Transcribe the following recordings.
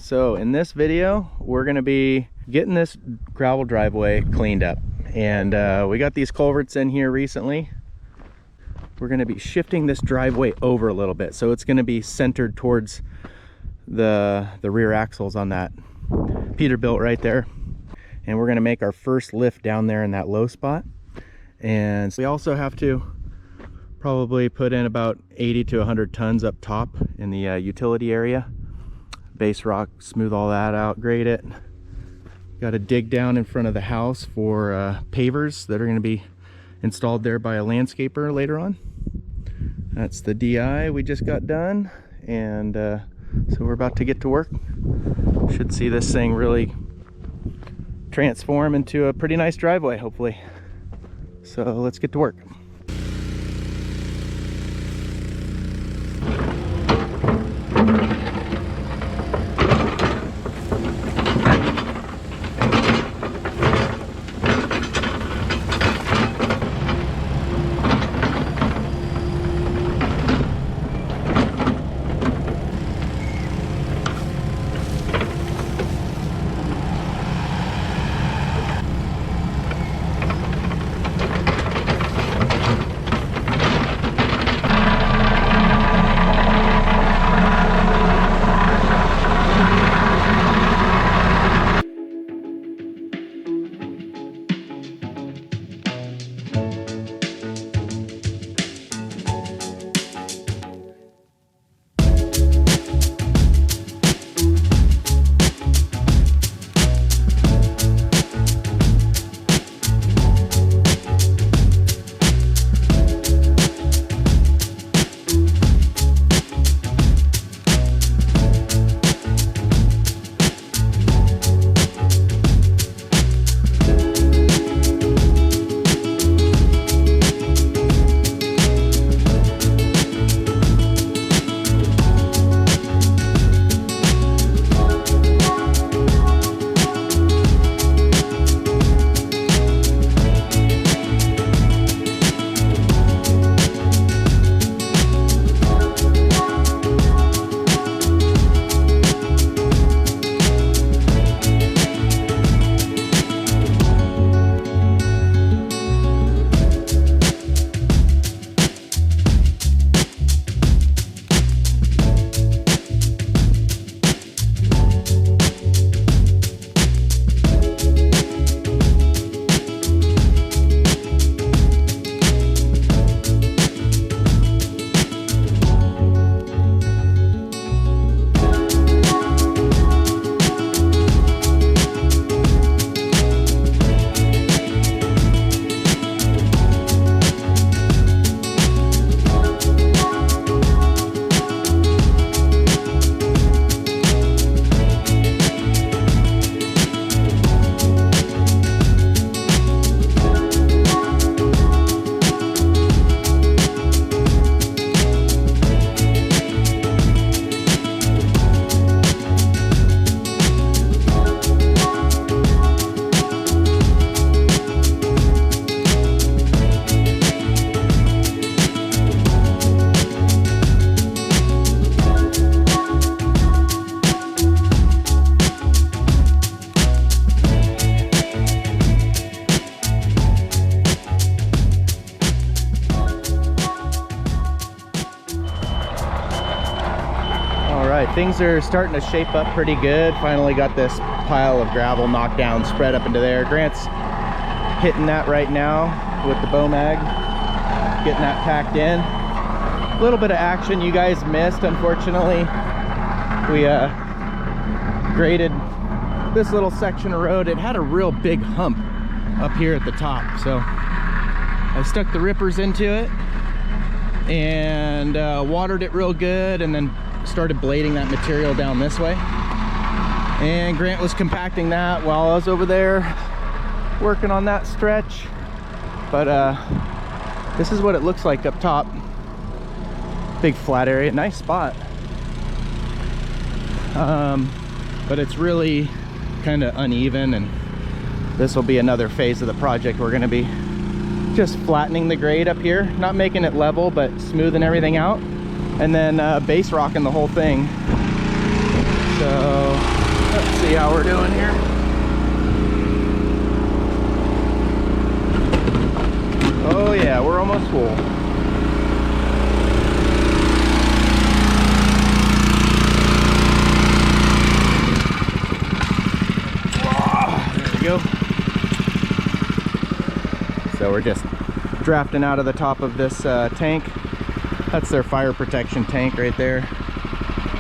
So in this video, we're gonna be getting this gravel driveway cleaned up. And we got these culverts in here recently. We're gonna be shifting this driveway over a little bit. So it's gonna be centered towards the rear axles on that Peterbilt right there. And we're gonna make our first lift down there in that low spot. And we also have to probably put in about 80 to 100 tons up top in the utility area. Base rock, smooth all that out, grade it. Got to dig down in front of the house for pavers that are going to be installed there by a landscaper later on. That's the DI we just got done, and so we're about to get to work. Should see this thing really transform into a pretty nice driveway, hopefully. So let's get to work. Things are starting to shape up pretty good. Finally got this pile of gravel knocked down, spread up into there. Grant's hitting that right now with the bow mag, getting that packed in. A little bit of action you guys missed, unfortunately. We graded this little section of road. It had a real big hump up here at the top, so I stuck the rippers into it and watered it real good, and then started blading that material down this way. And Grant was compacting that while I was over there working on that stretch. But this is what it looks like up top. Big flat area, nice spot. But it's really kind of uneven, and this will be another phase of the project. We're going to be just flattening the grade up here, not making it level, but smoothing everything out, and then base rocking the whole thing. So Let's see how we're doing here. Oh yeah, we're almost full. There we go. So we're just drafting out of the top of this tank. That's their fire protection tank right there.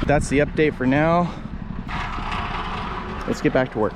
That's the update for now. Let's get back to work.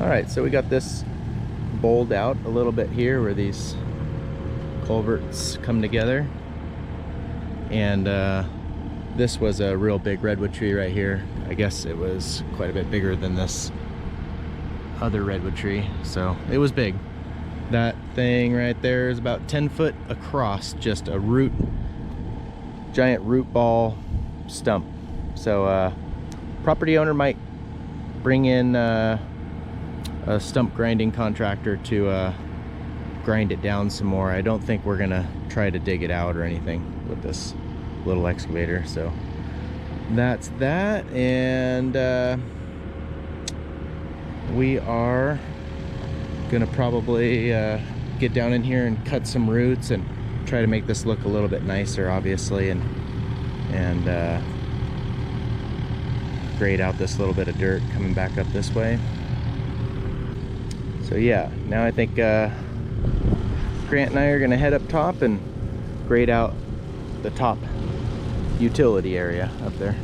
Alright, so we got this bowled out a little bit here where these culverts come together. And this was a real big redwood tree right here. I guess it was quite a bit bigger than this other redwood tree, so it was big. That thing right there is about 10 foot across, just a giant root ball stump. So property owner might bring in a stump grinding contractor to grind it down some more. I don't think we're gonna try to dig it out or anything with this little excavator. So that's that, and we are gonna probably get down in here and cut some roots and try to make this look a little bit nicer, obviously, and grade out this little bit of dirt coming back up this way. So yeah, now I think Grant and I are gonna head up top and grade out the top utility area up there.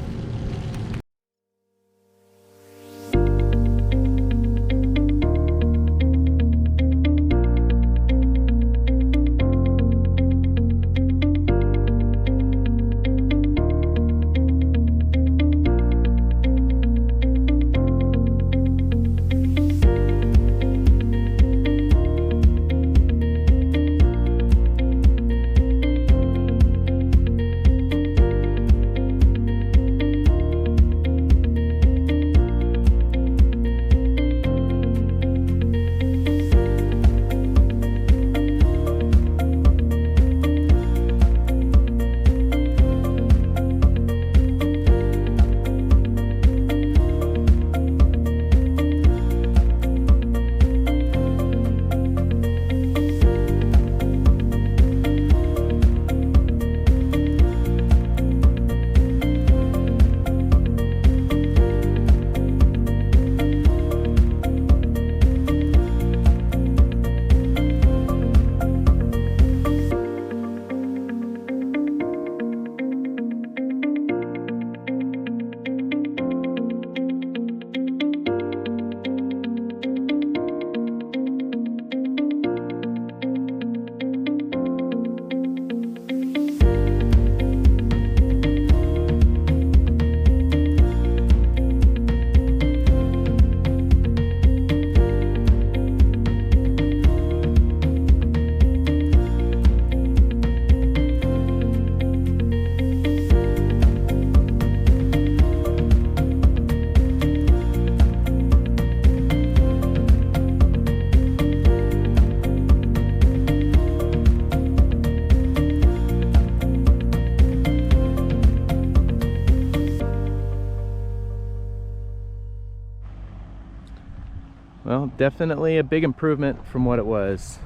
Definitely a big improvement from what it was.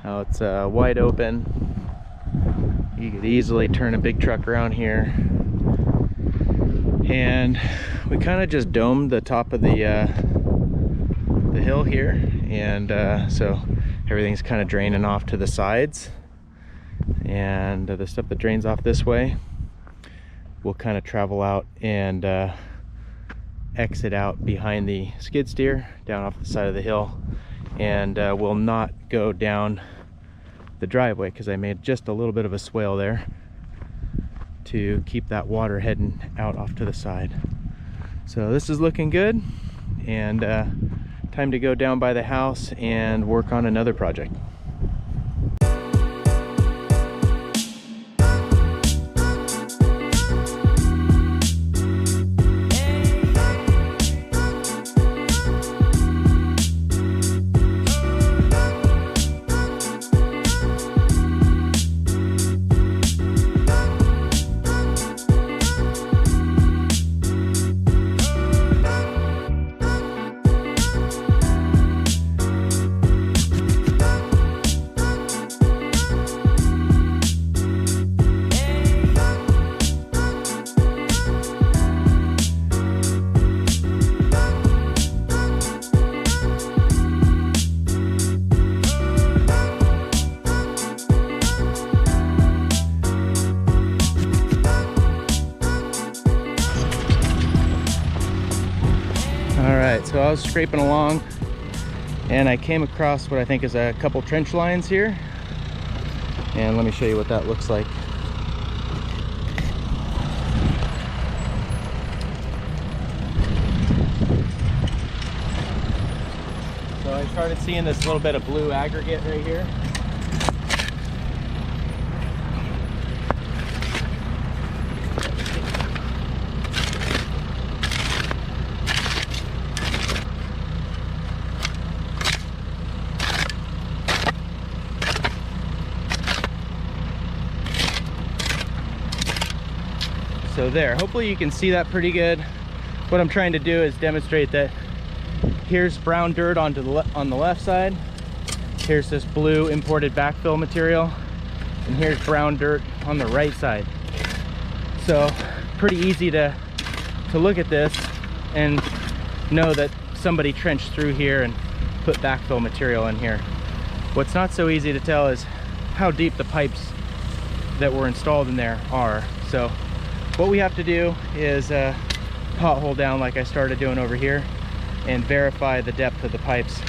Now it's wide open. You could easily turn a big truck around here. And we kind of just domed the top of the hill here, and so everything's kind of draining off to the sides, and the stuff that drains off this way will kind of travel out and exit out behind the skid steer down off the side of the hill, and will not go down the driveway because I made just a little bit of a swale there to keep that water heading out off to the side. So this is looking good, and time to go down by the house and work on another project. So I was scraping along and I came across what I think is a couple trench lines here, and let me show you what that looks like. So I started seeing this little bit of blue aggregate right here. So there, hopefully you can see that pretty good. What I'm trying to do is demonstrate that here's brown dirt on the left side, here's this blue imported backfill material, and here's brown dirt on the right side. So pretty easy to look at this and know that somebody trenched through here and put backfill material in here. What's not so easy to tell is how deep the pipes that were installed in there are. So what we have to do is pothole down like I started doing over here and verify the depth of the pipes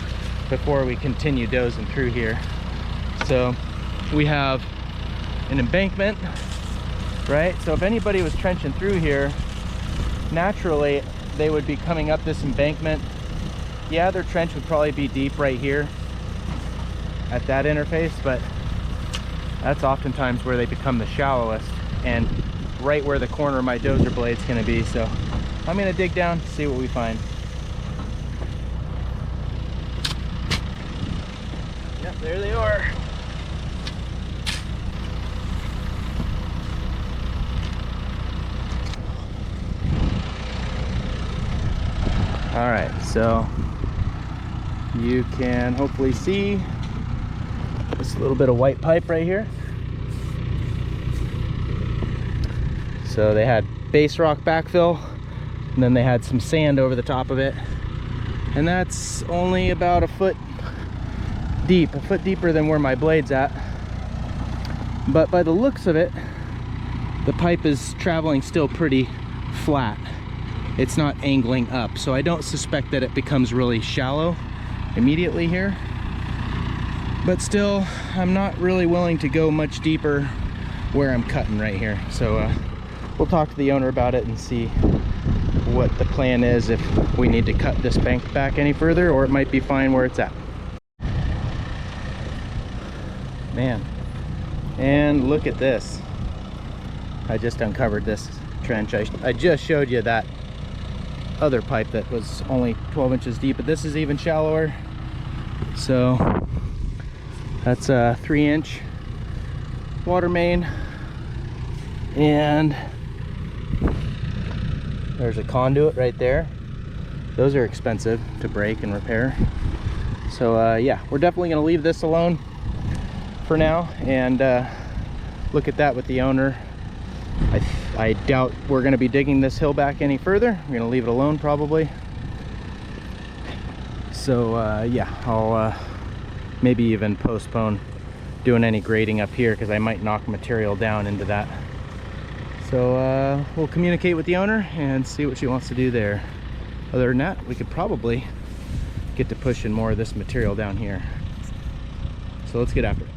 before we continue dozing through here. So we have an embankment, right? So if anybody was trenching through here, naturally they would be coming up this embankment. Yeah, their trench would probably be deep right here at that interface, but that's oftentimes where they become the shallowest, and right where the corner of my dozer blade's gonna be. So I'm gonna dig down, see what we find. Yep, there they are. All right, so you can hopefully see this little bit of white pipe right here. So they had base rock backfill, and then they had some sand over the top of it, and that's only about a foot deep, a foot deeper than where my blade's at. But by the looks of it, the pipe is traveling still pretty flat. It's not angling up, so I don't suspect that it becomes really shallow immediately here. But still, I'm not really willing to go much deeper where I'm cutting right here. So we'll talk to the owner about it and see what the plan is, if we need to cut this bank back any further, or it might be fine where it's at. Man, and look at this. I just uncovered this trench. I just showed you that other pipe that was only 12 inches deep, but this is even shallower. So that's a 3-inch water main, and there's a conduit right there. Those are expensive to break and repair. So yeah, we're definitely going to leave this alone for now and look at that with the owner. I doubt we're going to be digging this hill back any further. We're going to leave it alone probably. So yeah, I'll maybe even postpone doing any grading up here because I might knock material down into that. So we'll communicate with the owner and see what she wants to do there. Other than that, we could probably get to pushing more of this material down here. So let's get after it.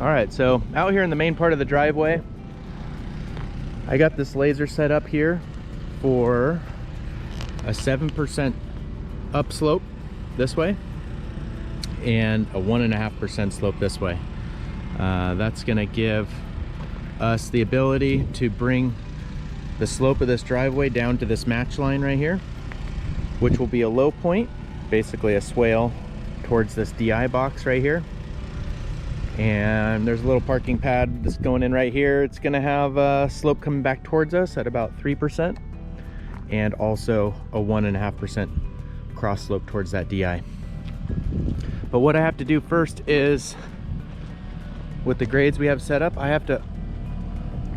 Alright, so out here in the main part of the driveway, I got this laser set up here for a 7% upslope this way and a 1.5% slope this way. That's going to give us the ability to bring the slope of this driveway down to this match line right here, which will be a low point, basically a swale towards this DI box right here. And there's a little parking pad that's going in right here. It's going to have a slope coming back towards us at about 3% and also a 1.5% cross slope towards that DI. But what I have to do first is, with the grades we have set up, I have to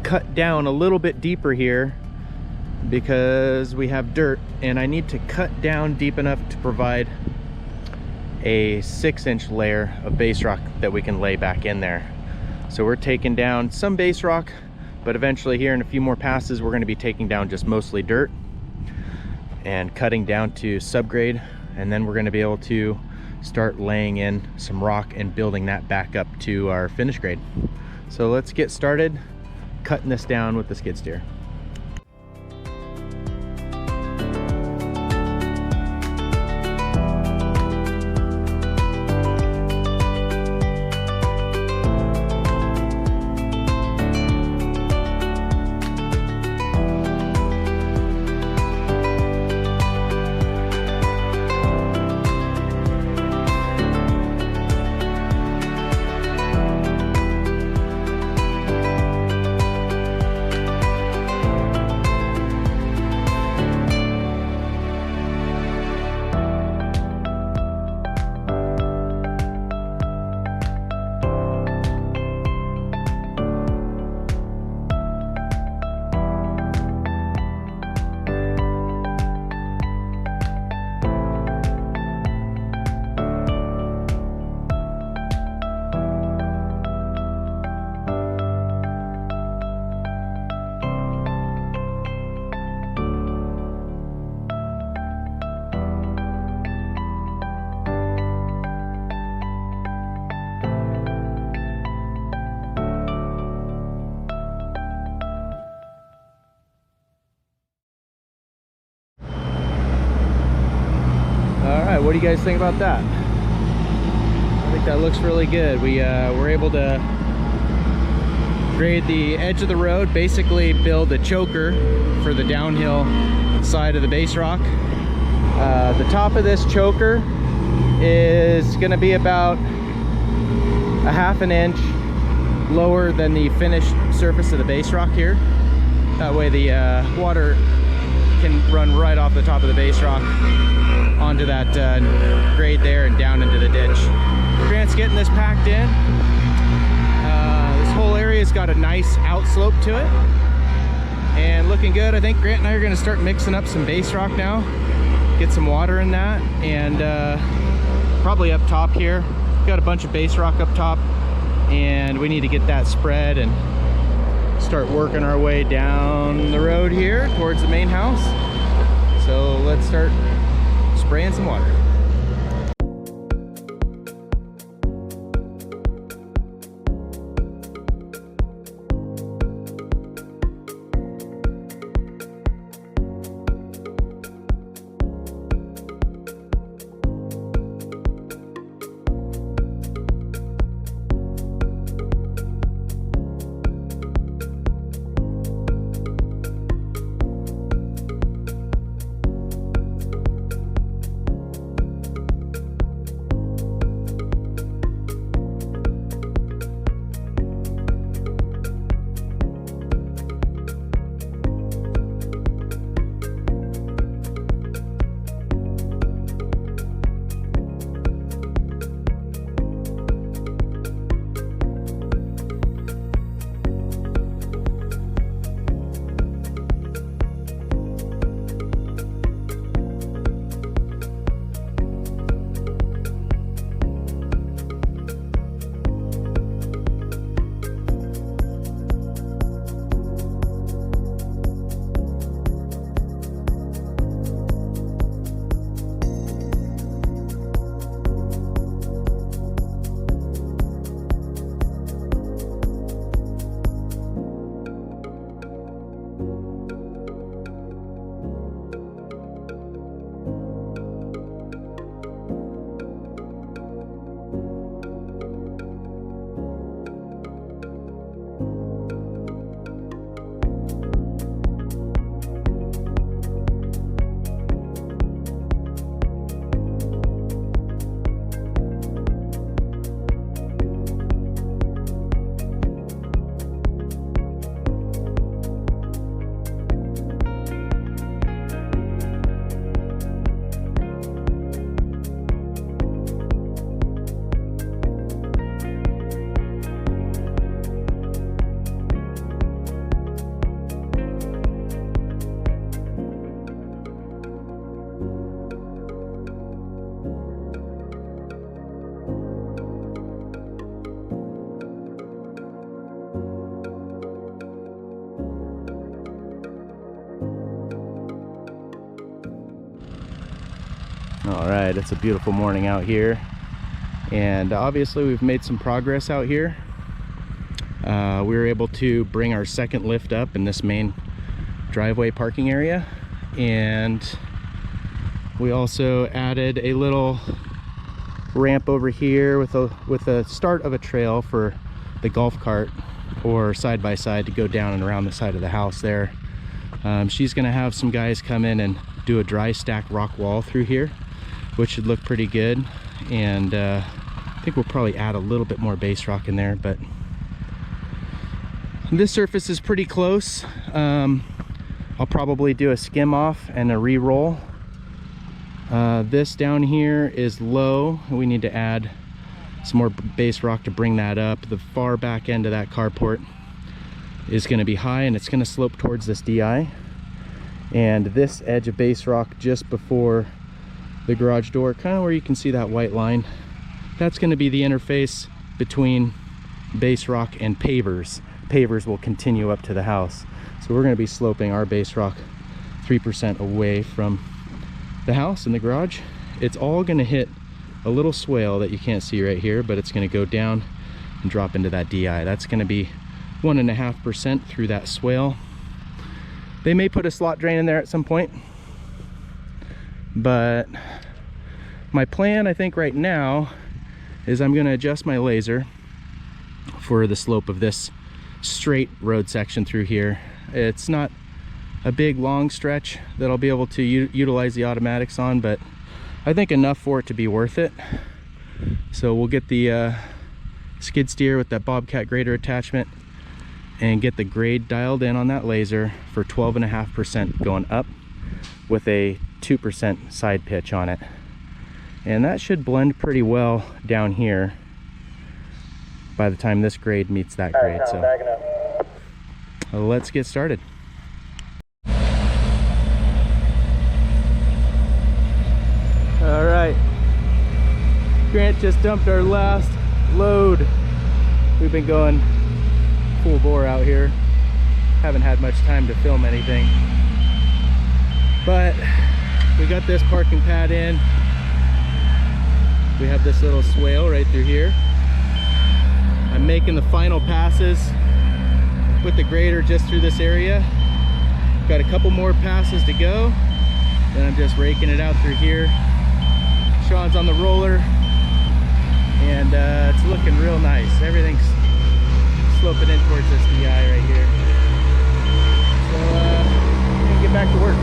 cut down a little bit deeper here because we have dirt, and I need to cut down deep enough to provide a 6-inch layer of base rock that we can lay back in there. So we're taking down some base rock, but eventually here in a few more passes we're going to be taking down just mostly dirt and cutting down to subgrade, and then we're going to be able to start laying in some rock and building that back up to our finish grade. So let's get started cutting this down with the skid steer. what do you guys think about that? I think that looks really good. We were able to grade the edge of the road, basically build a choker for the downhill side of the base rock. The top of this choker is going to be about a ½ inch lower than the finished surface of the base rock here. That way the water can run right off the top of the base rock onto that grade there and down into the ditch. Grant's getting this packed in. This whole area's got a nice outslope to it and looking good. I think Grant and I are going to start mixing up some base rock now, get some water in that, and probably up top here got a bunch of base rock up top, and we need to get that spread and start working our way down the road here towards the main house. So let's start spraying some water. All right, it's a beautiful morning out here, and obviously we've made some progress out here. We were able to bring our second lift up in this main driveway parking area, and we also added a little ramp over here with a start of a trail for the golf cart or side by side to go down and around the side of the house there. She's gonna have some guys come in and do a dry stack rock wall through here, which should look pretty good. And I think we'll probably add a little bit more base rock in there, but this surface is pretty close. I'll probably do a skim off and a re-roll. This down here is low. We need to add some more base rock to bring that up. The far back end of that carport is going to be high, and it's going to slope towards this DI. And this edge of base rock just before the garage door, kind of where you can see that white line, that's going to be the interface between base rock and pavers. Pavers will continue up to the house. So we're going to be sloping our base rock 3% away from the house and the garage. It's all going to hit a little swale that you can't see right here, but it's going to go down and drop into that DI. That's going to be 1.5% through that swale. They may put a slot drain in there at some point, but My plan, I think right now, is I'm gonna adjust my laser for the slope of this straight road section through here. It's not a big long stretch that I'll be able to utilize the automatics on, but I think enough for it to be worth it. So we'll get the skid steer with that Bobcat grader attachment and get the grade dialed in on that laser for 12.5% going up with a 2% side pitch on it. And that should blend pretty well down here by the time this grade meets that grade. So let's get started. All right, Grant just dumped our last load. We've been going full bore out here. Haven't had much time to film anything, but we got this parking pad in. We have this little swale right through here. I'm making the final passes with the grader just through this area. Got a couple more passes to go, then I'm just raking it out through here. Sean's on the roller, and it's looking real nice. Everything's sloping in towards this DI right here. So I'm gonna get back to work.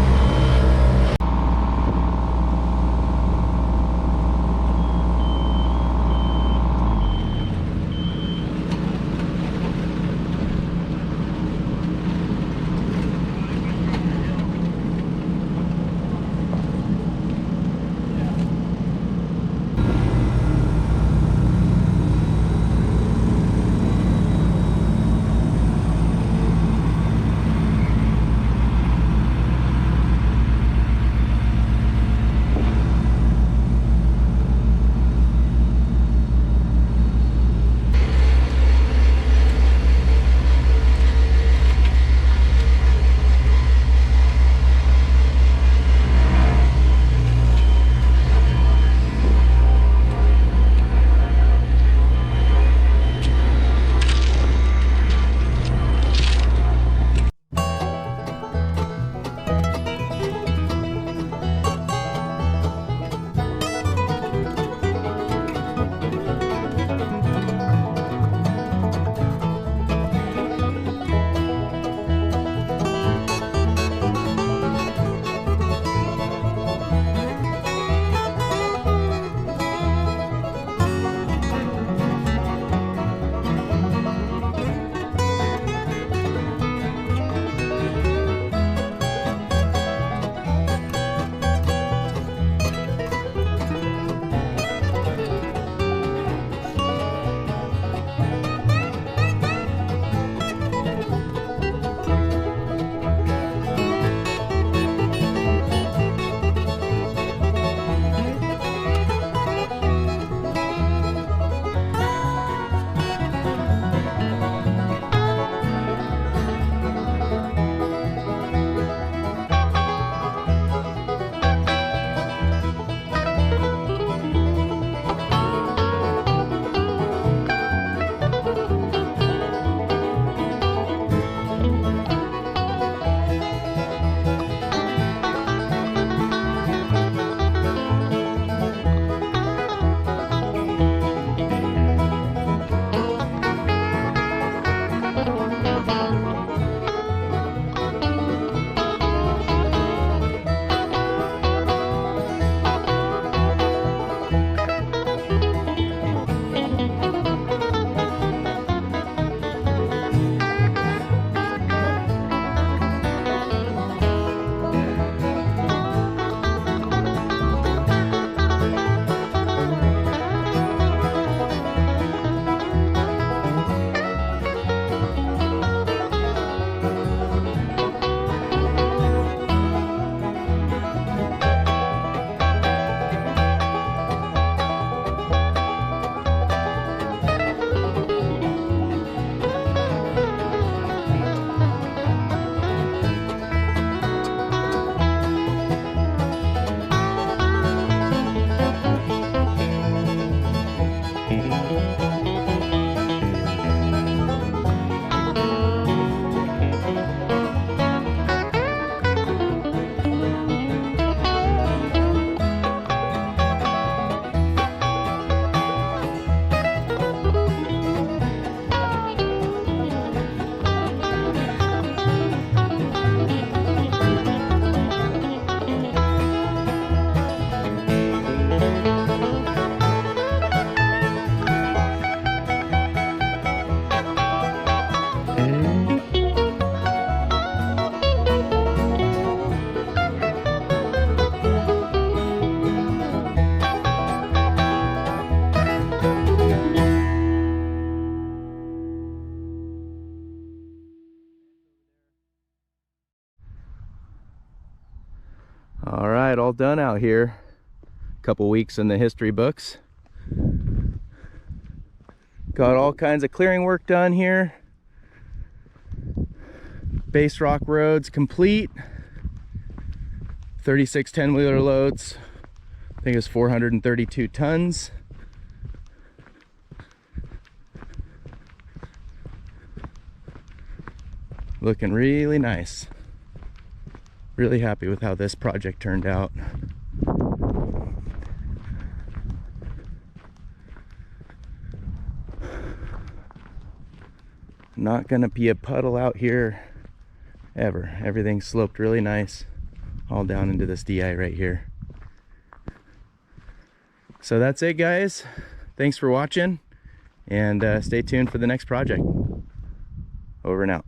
it all done out here. A couple weeks in the history books. Got all kinds of clearing work done here. Base rock roads complete. 36 10-wheeler loads. I think it's 432 tons. Looking really nice. Really happy with how this project turned out. Not gonna be a puddle out here ever. Everything sloped really nice all down into this DI right here. So that's it, guys. Thanks for watching, and stay tuned for the next project. Over and out.